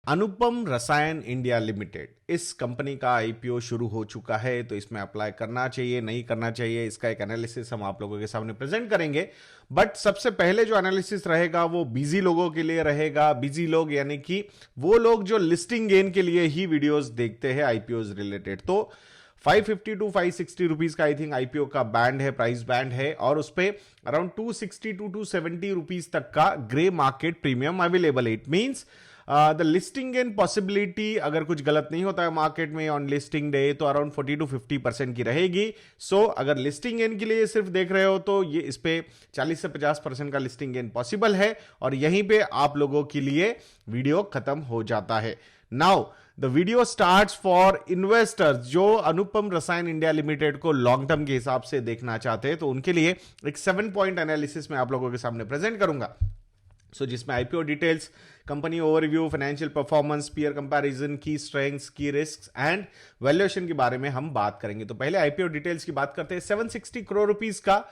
अनुपम रसायन India limited, इस company का आईपीओ शुरू हो चुका है। तो इसमें अप्लाई करना चाहिए, नहीं करना चाहिए, इसका एक एनालिसिस हम आप लोगों के सामने प्रेजेंट करेंगे। बट सबसे पहले जो एनालिसिस रहेगा वो बिजी लोगों के लिए रहेगा। बिजी लोग यानी कि वो लोग जो लिस्टिंग गेन के लिए ही वीडियोस देखते हैं आईपीओ रिलेटेड। तो 550 टू 560 रुपीज का आई थिंक आईपीओ का बैंड है, प्राइस बैंड है, और उस पे अराउंड 260 टू 270 रुपीज तक का ग्रे मार्केट प्रीमियम अवेलेबल है। It means the listing gain possibility, अगर कुछ गलत नहीं होता है मार्केट में ऑन लिस्टिंग डे, तो अराउंड 40 टू 50% की रहेगी। सो अगर लिस्टिंग गेन के लिए सिर्फ देख रहे हो तो ये इस पे 40 से 50% का लिस्टिंग गेन पॉसिबल है, और यहीं पे आप लोगों के लिए वीडियो खत्म हो जाता है। Now the video starts for investors जो अनुपम रसायन इंडिया लिमिटेड को लॉन्ग टर्म के हिसाब से देखना चाहते हैं, तो उनके लिए एक 7 पॉइंट एनालिसिस में आप लोगों के सामने प्रेजेंट करूंगा। सो जिसमें IPO details, company overview, financial performance, peer comparison, की स्ट्रेंथ्स, की रिस्क्स एंड वैल्यूएशन के बारे में हम बात करेंगे। तो पहले आईपीओ डिटेल्स की बात करते हैं। 760 करोड़ रुपीस का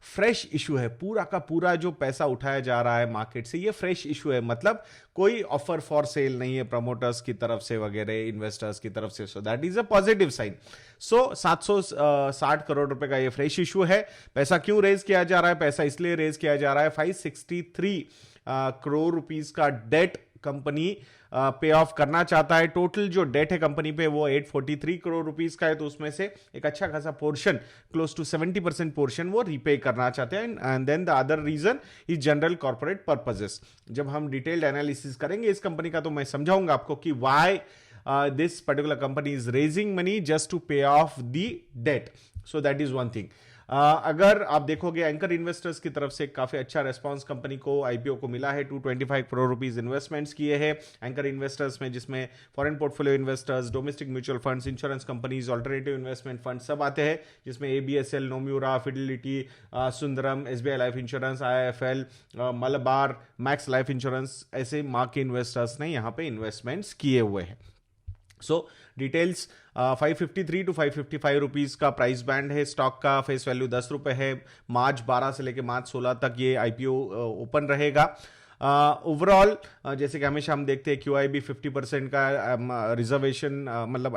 फ्रेश इशू है। पूरा का पूरा जो पैसा उठाया जा रहा है मार्केट से, ये फ्रेश इशू है, मतलब कोई ऑफर फॉर सेल नहीं है प्रमोटर्स की तरफ से वगैरह, इन्वेस्टर्स की तरफ से। So that is a positive sign. So 760 crore रुपए का ये फ्रेश इशू है। पैसा क्यों रेज किया जा रहा है? पैसा इसलिए रेज किया जा रहा है, 563 करोड़ रुपीस का डेट कंपनी पे ऑफ करना चाहता है। टोटल जो डेट है कंपनी पे वो 843 करोड़ रुपीस का है। तो उसमें से एक अच्छा खासा पोर्शन, क्लोज टू 70% पोर्शन वो रीपे करना चाहते हैं। And then the other reason is general corporate purposes. जब हम डिटेल्ड एनालिसिस करेंगे इस कंपनी का, तो मैं समझाऊंगा आपको कि why this particular company is raising money just to pay off the debt. So that is one thing. अगर आप देखोगे एंकर इन्वेस्टर्स की तरफ से काफी अच्छा रेस्पॉन्स कंपनी को, आईपीओ को मिला है। 225 करोड़ रुपीस इन्वेस्टमेंट्स किए हैं एंकर इन्वेस्टर्स में, जिसमें foreign portfolio investors, domestic mutual funds, insurance companies, alternative investment fund सब आते हैं, जिसमें ABSL, Nomura, Fidelity, Sundaram, SBI Life Insurance, IIFL, Malabar, Max Life Insurance, ऐसे माँ के इन्वेस्टर्स ने यहाँ पे इन्वेस्टमेंट्स किए हुए हैं। सो डिटेल्स 553 टू 555 रुपीज का प्राइस बैंड है। स्टॉक का फेस वैल्यू 10 रुपए है। मार्च 12 से लेकर मार्च 16 तक ये आईपीओ ओपन रहेगा। ओवरऑल जैसे कि हमेशा हम देखते हैं क्यूआईबी 50% का रिजर्वेशन मतलब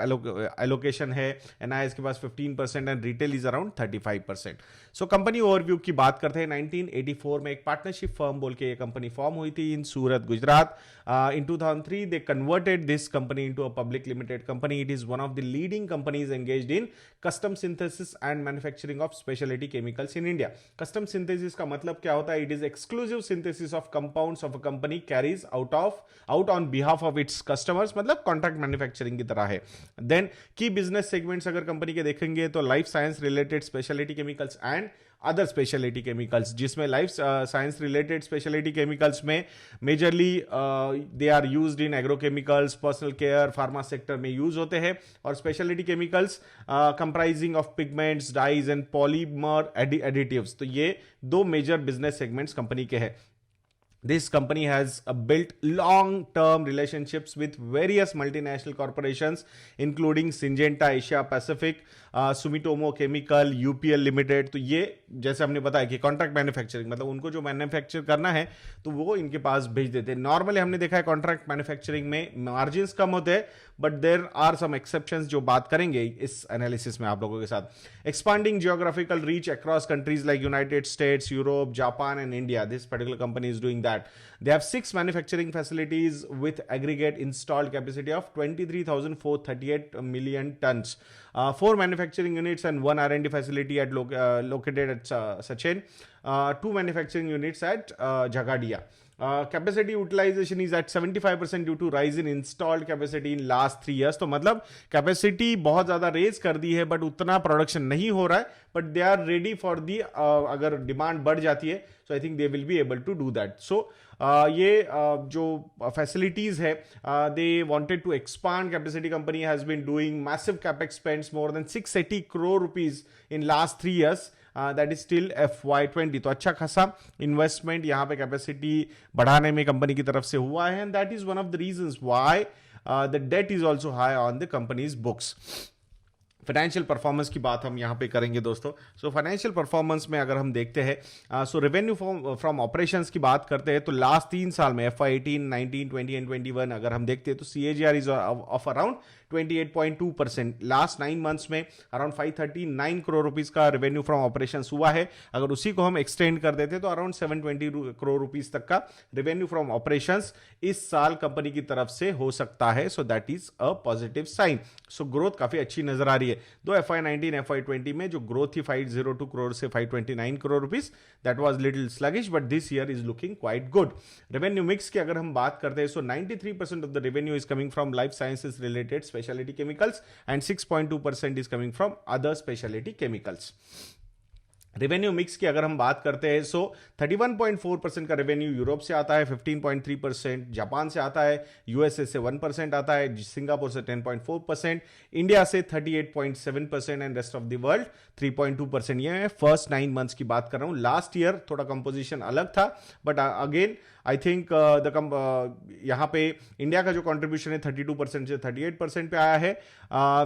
एलोकेशन है, एनआईएस के पास 15% and retail is around 35%। So company overview की बात करते हैं। 1984 में एक पार्टनरशिप फर्म बोल के ये कंपनी फॉर्म हुई थी इन सूरत, गुजरात। इन 2003 they converted this company into a public limited company. It is one of the leading companies engaged in custom synthesis and manufacturing of speciality chemicals in India. Custom synthesis का मतलब क्या होता है? It is exclusive synthesis of compounds of a company carries out on behalf of its customers, मतलब contract manufacturing की तरह है। Then की बिजनेस सेगमेंट्स अगर कंपनी के देखेंगे तो life science related speciality chemicals and other speciality chemicals, जिसमें life science related speciality chemicals में majorly they are used in agrochemicals, personal care, pharma sector में यूज होते हैं। और speciality chemicals comprising of pigments, dyes and polymer additives. तो ये दो major business segments company के हैं। This company has built long-term relationships with various multinational corporations, including Syngenta Asia Pacific, Sumitomo Chemical, UPL Limited। तो ये जैसे हमने बताया कि कॉन्ट्रैक्ट मैन्युफैक्चरिंग, मतलब उनको जो मैन्युफैक्चर करना है तो वो इनके पास भेज देते हैं। नॉर्मली हमने देखा है कॉन्ट्रैक्ट मैन्युफैक्चरिंग में मार्जिन्स कम होते हैं, but there are some exceptions जो बात करेंगे इस एनालिसिस में आप लोगों के साथ। Expanding geographical reach across countries like United states, Europe, Japan and India. This particular company is doing that. They have 6 manufacturing facilities with aggregate installed capacity of 23,438 million tons. 4 manufacturing units and 1 R&D facility located at Sachin. 2 manufacturing units at Jagadia. Capacity utilization is at 75% due to rise in installed capacity in last 3 years. तो मतलब capacity बहुत ज्यादा raise कर दी है, but उतना production नहीं हो रहा है, but they are ready for the, अगर डिमांड बढ़ जाती है so I think they will be able to do that. So ये जो फैसिलिटीज है, they wanted to expand capacity. Company has been doing massive capex spends more than 680 crore rupees in last 3 years। That is still FY20। तो अच्छा खासा investment यहाँ पे capacity बढ़ाने में कंपनी की तरफ से हुआ है, and that is one of the reasons why the debt is also high on the company's books. Financial performance की बात हम यहाँ पे करेंगे दोस्तों। सो फाइनेंशियल परफॉर्मेंस में अगर हम देखते हैं, सो रेवेन्यू फ्रॉम ऑपरेशंस की बात करते हैं तो लास्ट 3 साल में FY18, 19, 20 एंड 21 अगर हम देखते हैं तो CAGR is of around 28.2%। Last 9 months में अराउंड 539 करोड़ रुपीस का रेवेन्यू फ्रॉम ऑपरेशंस हुआ है। अगर उसी को हम एक्सटेंड कर देते तो अराउंड 720 करोड़ रुपीस तक का रेवेन्यू फ्रॉम ऑपरेशंस इस साल कंपनी की तरफ से हो सकता है। So that is a positive sign. So growth काफी अच्छी नजर आ रही है। दो FY19 FY20 में जो ग्रोथ थी 502 करोड़ से 529 crore rupees, that was little sluggish, but this year is looking quite good. Revenue mix की अगर हम बात करते हैं, सो 93% of the revenue is coming from life sciences related speciality chemicals and 6.2% is coming from other speciality chemicals. Revenue mix की अगर हम बात करते हैं, सो 31.4% का रेवेन्यू यूरोप से आता है, 15.3% जापान से आता है, यूएसए से 1% आता है, सिंगापुर से 10.4%, इंडिया से 38.7% and rest of the world 3.2%। ये है फर्स्ट 9 मंथ्स की बात कर रहा हूं। लास्ट ईयर थोड़ा कंपोजिशन अलग था, बट अगेन आई थिंक यहाँ पे इंडिया का जो कंट्रीब्यूशन है 32% से 38% पे आया है।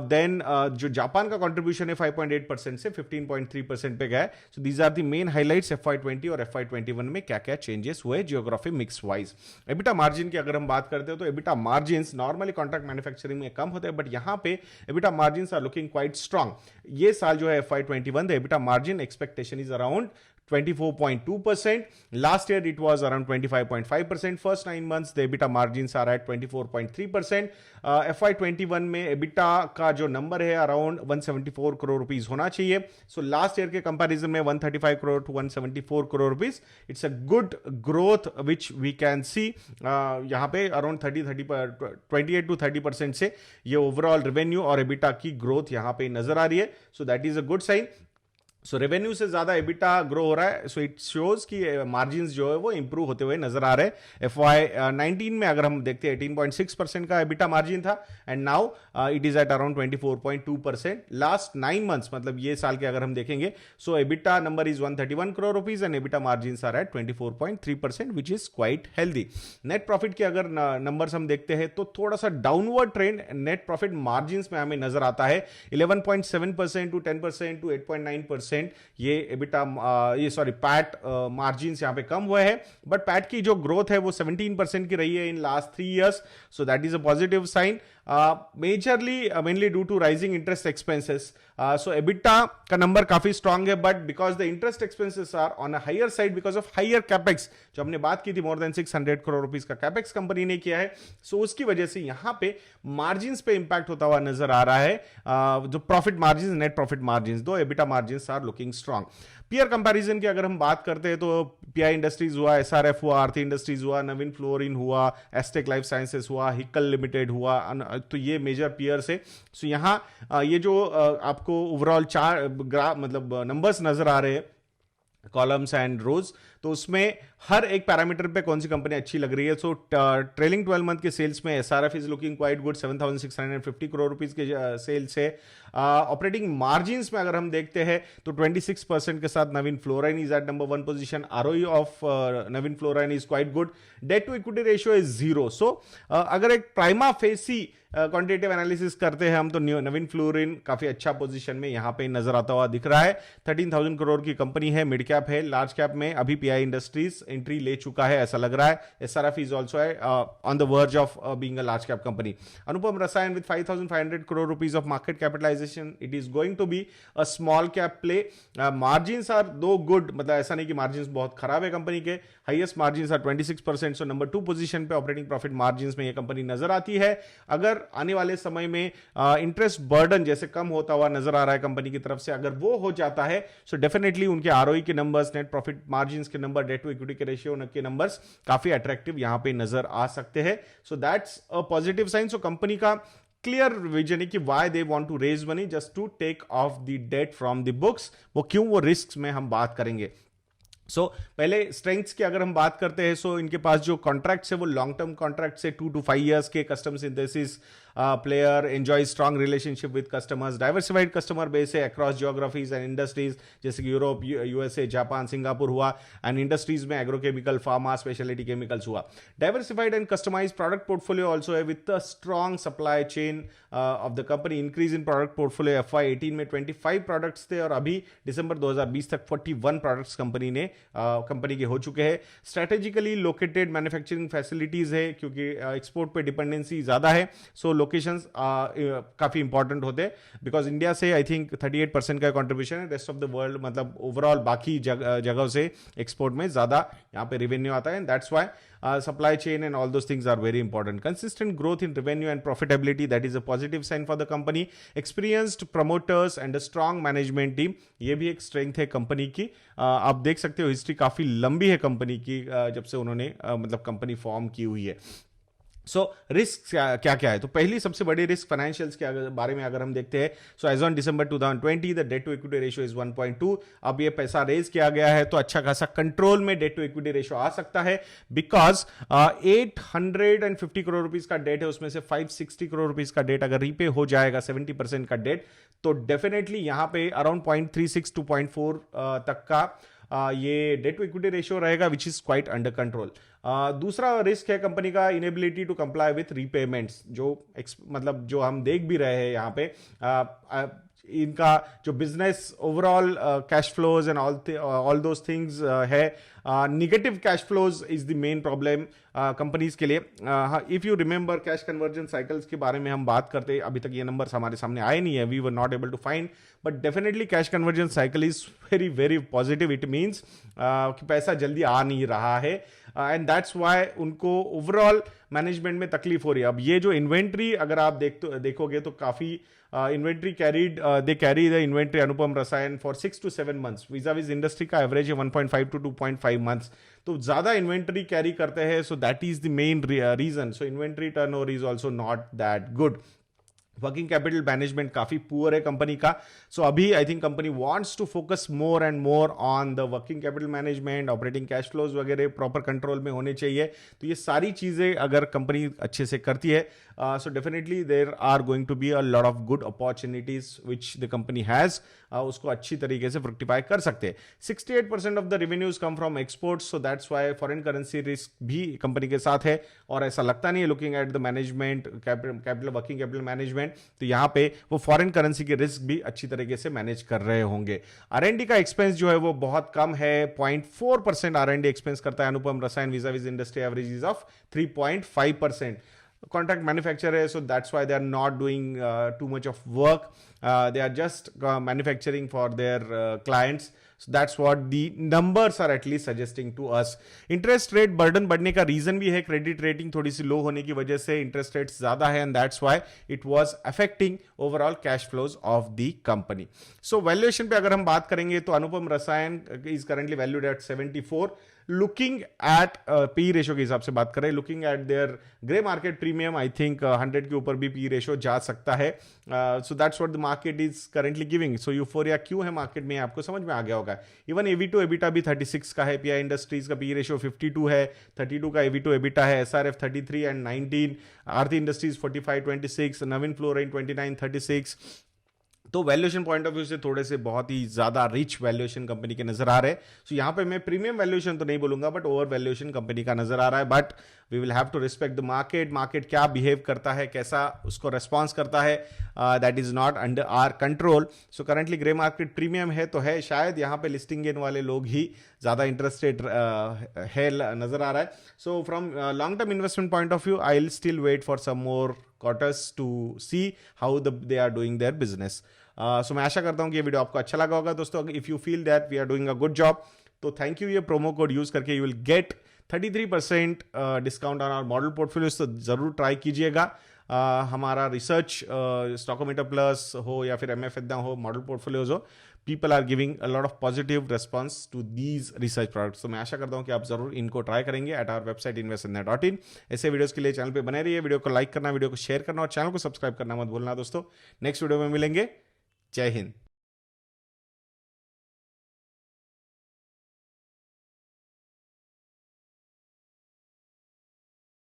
देन जो जापान का कंट्रीब्यूशन है 5.8% से 15.3% पे गया है। So these are the main highlights FY20 और FY21 में क्या क्या चेंजेस हुए geography mix wise. EBITDA margin की अगर हम बात करते हैं तो EBITDA margin normally contract manufacturing में कम होते हैं, बट यहाँ पे EBITDA margin are looking quite strong. ये साल जो है FY21 the EBITDA margin expectation is around 24.2%. Last year it was around 25.5%. First 9 months the EBITDA margins are at 24.3%. FY21 में EBITDA का जो नंबर है अराउंड 174 करोड़ रुपीस होना चाहिए। सो लास्ट ईयर के कंपैरिजन में 135 crore to 174 crore rupees, it's a good growth which we can see. यहाँ पे अराउंड 28 टू 30% से ये ओवरऑल रेवेन्यू और EBITDA की ग्रोथ यहाँ पे नजर आ रही है। So that is a good sign. So revenue से ज्यादा एबिटा ग्रो हो रहा है। सो इट शोज कि मार्जिन्स जो है वो इंप्रूव होते हुए नजर आ रहे हैं। FY19 में अगर हम देखते हैं 18.6% का एबिटा मार्जिन था and now it is at around 24.2%। Last 9 months मतलब ये साल के अगर हम देखेंगे, so EBITDA number is 131 crore rupees and EBITDA margins are at 24.3% which is quite healthy. Net profit के अगर नंबर्स हम देखते हैं तो थोड़ा सा downward trend net profit margins में हमें नजर आता है। 11.7% टू 10% टू 8.9% ये एबिटा ये सॉरी पैट मार्जिन्स यहां पे कम हुए हैं, बट पैट की जो ग्रोथ है वो 17% की रही है in last 3 years. So that is a positive sign, majorly mainly due to rising interest expenses. So EBITDA का नंबर काफी स्ट्रांग है, but because the interest expenses are on a higher side because of higher capex, जो हमने बात की थी more than 600 crore rupees का capex company ने किया है। सो उसकी वजह से यहां पे मार्जिन्स पे इंपैक्ट होता हुआ नजर आ रहा है। जो profit margin net profit margin though EBITDA margin are looking strong. Peer comparison की अगर हम बात करते हैं तो पीआई इंडस्ट्रीज हुआ, SRF हुआ, आरती इंडस्ट्रीज हुआ, नवीन फ्लोरिन हुआ, एस्टेक लाइफ साइंसेस हुआ, हिकल लिमिटेड हुआ, तो ये मेजर पीयर्स है। सो यहाँ ये जो आपको ओवरऑल चार मतलब नंबर्स नजर आ रहे हैं कॉलम्स एंड रोज, तो उसमें हर एक पैरामीटर पे कौन सी कंपनी अच्छी लग रही है। सो ट्रेलिंग 12 मंथ के सेल्स में SRF is looking quite good, 7,650 crore rupees के सेल्स है। ऑपरेटिंग मार्जिन्स में अगर हम देखते हैं तो 26% के साथ Navin fluorine is at number 1 position. ROE of Navin fluorine is quite good. Debt to equity ratio is 0। So अगर एक प्राइमा फेसी क्वांटिटेटिव एनालिसिस करते हैं हम तो नवीन फ्लोरिन काफी अच्छा पोजीशन में यहां पे नजर आता हुआ दिख रहा है। 13,000 करोड़ की कंपनी है, मिड कैप है। लार्ज कैप में अभी पीआई इंडस्ट्रीज एंट्री ले चुका है ऐसा लग रहा है। SRF is also on the verge of being a large cap company. Anupam Rasayan with 5,500 crore rupees of market capitalization, it is going to be a small cap play. Margins are too good, मतलब ऐसा नहीं कि मार्जिन्स बहुत खराब है company के। Highest margins are 26%। So number 2 position पे operating profit margins में ये कंपनी नजर आती है। अगर आने वाले समय में इंटरेस्ट बर्डन जैसे कम होता हुआ नजर आ रहा है कंपनी की तरफ से, अगर वो हो जाता है सो डेफिनेटली उनके ROE के नंबर्स, नेट प्रॉफिट मार्जिन्स के नंबर, डेट टू इक्विटी के रेशियो के नंबर्स काफी अट्रैक्टिव यहां पे नजर आ सकते हैं। So that's a positive sign. So company का क्लियर विजन है कि why they want to raise money just to take off the debt from the books. वो क्यों, वो रिस्क में हम बात करेंगे। सो पहले स्ट्रेंथ्स की अगर हम बात करते हैं, सो इनके पास जो कॉन्ट्रैक्ट्स है वो लॉन्ग टर्म कॉन्ट्रैक्ट्स है, 2 to 5 इयर्स के custom synthesis player, enjoys strong relationship with customers, diversified customer base है across geographies and industries जैसे कि यूरोप, यूएसए, जापान, सिंगापुर हुआ, एंड इंडस्ट्रीज में एग्रोकेमिकल, फार्मा, स्पेशलिटी केमिकल्स हुआ. Diversified and customized product portfolio also है with a strong supply chain of the company. Increase in product portfolio FY18 में 25 products थे और अभी दिसंबर 2020 तक 41 प्रोडक्ट्स कंपनी के हो चुके हैं. स्ट्रेटेजिकली लोकेटेड मैन्युफैक्चरिंग फैसिलिटीज है क्योंकि एक्सपोर्ट पे डिपेंडेंसी ज्यादा है, सो लोकेशंस काफी इंपॉर्टेंट होते हैं बिकॉज इंडिया से आई थिंक 38% का कंट्रीब्यूशन है, रेस्ट ऑफ द वर्ल्ड मतलब ओवरऑल बाकी जगहों से एक्सपोर्ट में ज्यादा यहाँ पे रेवेन्यू आता है. That's why supply chain and all those things are very important. Consistent growth in revenue and profitability, that is a positive sign for the company. Experienced promoters and a strong management team, ये भी एक strength है company की. आप देख सकते हो history काफी लंबी है कंपनी की जब से उन्होंने मतलब कंपनी फॉर्म की हुई है. सो रिस्क क्या क्या है, तो पहली सबसे बड़ी रिस्क फाइनेंशियल्स के बारे में अगर हम देखते हैं, so as on December 2020 the debt to equity ratio is 1.2. अब ये पैसा रेज किया गया है तो अच्छा खासा कंट्रोल में डेट टू इक्विटी रेशियो आ सकता है बिकॉज 850 करोड़ रुपीस का डेट है, उसमें से 560 करोड़ रुपीस का डेट अगर रीपे हो जाएगा 70% का डेट, तो डेफिनेटली यहां पे अराउंड 0.36 to 0.4 तक का ये डेट टू इक्विटी रेशियो रहेगा which is quite under control. दूसरा रिस्क है कंपनी का inability to comply with repayments, जो मतलब जो हम देख भी रहे हैं यहाँ पे इनका जो business overall cash flows and all those things है, negative cash flows is the main problem companies के लिए. If you remember cash conversion cycles के बारे में हम बात करते, अभी तक ये नंबर्स हमारे सामने आए नहीं है, we were not able to find, but definitely cash conversion cycle is very very positive. It means कि पैसा जल्दी आ नहीं रहा है एंड दैट्स व्हाई उनको ओवरऑल मैनेजमेंट में तकलीफ हो रही है. अब ये जो इन्वेंट्री अगर आप देखोगे तो काफी inventory carried, they carry the inventory Anupam Rasayan for 6 to 7 months, vis a vis industry का एवरेज है 1.5 to 2.5 months, तो ज्यादा इन्वेंट्री कैरी करते हैं, so that is the main reason. So inventory turnover is also not that good. Working capital management काफी poor है company का, so अभी I think company wants to focus more and more on the working capital management, operating cash flows वगैरह proper control में होने चाहिए. तो ये सारी चीजें अगर कंपनी अच्छे से करती है, so definitely there are going to be a lot of good opportunities which the company has, उसको अच्छी तरीके से फ्रुक्टिफाई कर सकते हैं. 68% of the revenues come from exports, so that's why foreign currency risk भी कंपनी के साथ है, और ऐसा लगता नहीं है looking at the management capital working capital management, तो यहां पे वो फॉरेन करेंसी के रिस्क भी अच्छी तरीके से मैनेज कर रहे होंगे. R&D का एक्सपेंस जो है वो बहुत कम है, 0.4% R&D एक्सपेंस करता है Anupam Rasayan, vis a vis industry average is of 3.5%. Contract manufacturer, so that's why they are not doing too much of work. They are just manufacturing for their clients. So that's what the numbers are at least suggesting to us. Interest rate burden बढ़ने का reason भी है, credit rating थोड़ी सी low होने की वजह से interest rates ज़्यादा है, and that's why it was affecting overall cash flows of the company. So valuation पे अगर हम बात करेंगे तो अनुपम रसायन is currently valued at 74. Looking at P ratio के हिसाब से बात करें, looking at there grey market premium, I think 100 के ऊपर भी पी रेशो जा सकता है. So that's what the market is currently giving. So euphoria क्यों है मार्केट में, आपको समझ में आ गया होगा. इवन एवी टू एबिटा भी 36 का है, पीआई इंडस्ट्रीज का पी रेशो 52 है, 32 का एवी टू एबिटा है, SRF 33 and 19, Aarti industries 45-26, Naveen fluorine 29-36. तो वैल्यूएशन पॉइंट ऑफ व्यू से थोड़े से बहुत ही ज्यादा रिच वैल्यूएशन कंपनी के नजर आ रहे हैं. सो यहाँ पे मैं प्रीमियम वैल्यूएशन तो नहीं बोलूंगा, बट ओवर वैल्यूएशन कंपनी का नजर आ रहा है. But we will have to respect the market. Market क्या बिहेव करता है, कैसा उसको रेस्पॉन्स करता है, that is not under our control. So currently grey market premium है, तो है शायद यहाँ पे लिस्टिंग गेन वाले लोग ही ज्यादा इंटरेस्टेड है नजर आ रहा है. So from long term investment point of view I will still wait for some more quarters to see how they are doing their business. So मैं आशा करता हूँ कि ये वीडियो आपको अच्छा लगा होगा दोस्तों. If you feel that we are doing a good job, तो थैंक यू. ये प्रोमो कोड यूज करके you will get 33% discount on our model portfolios, तो जरूर ट्राई कीजिएगा. हमारा रिसर्च स्टॉकोमीटर प्लस हो या फिर MF इतना हो, मॉडल पोर्टफोलियोज हो, people are giving a lot of positive response to these research products. तो मैं आशा करता हूं कि आप जरूर इनको ट्राई करेंगे एट आवर वेबसाइट investindia.in. ऐसे वीडियोस के लिए चैनल पे बने रहिए. वीडियो को लाइक करना, वीडियो को शेयर करना और चैनल को सब्सक्राइब करना मत भूलना दोस्तों. नेक्स्ट वीडियो में मिलेंगे. जय हिंद.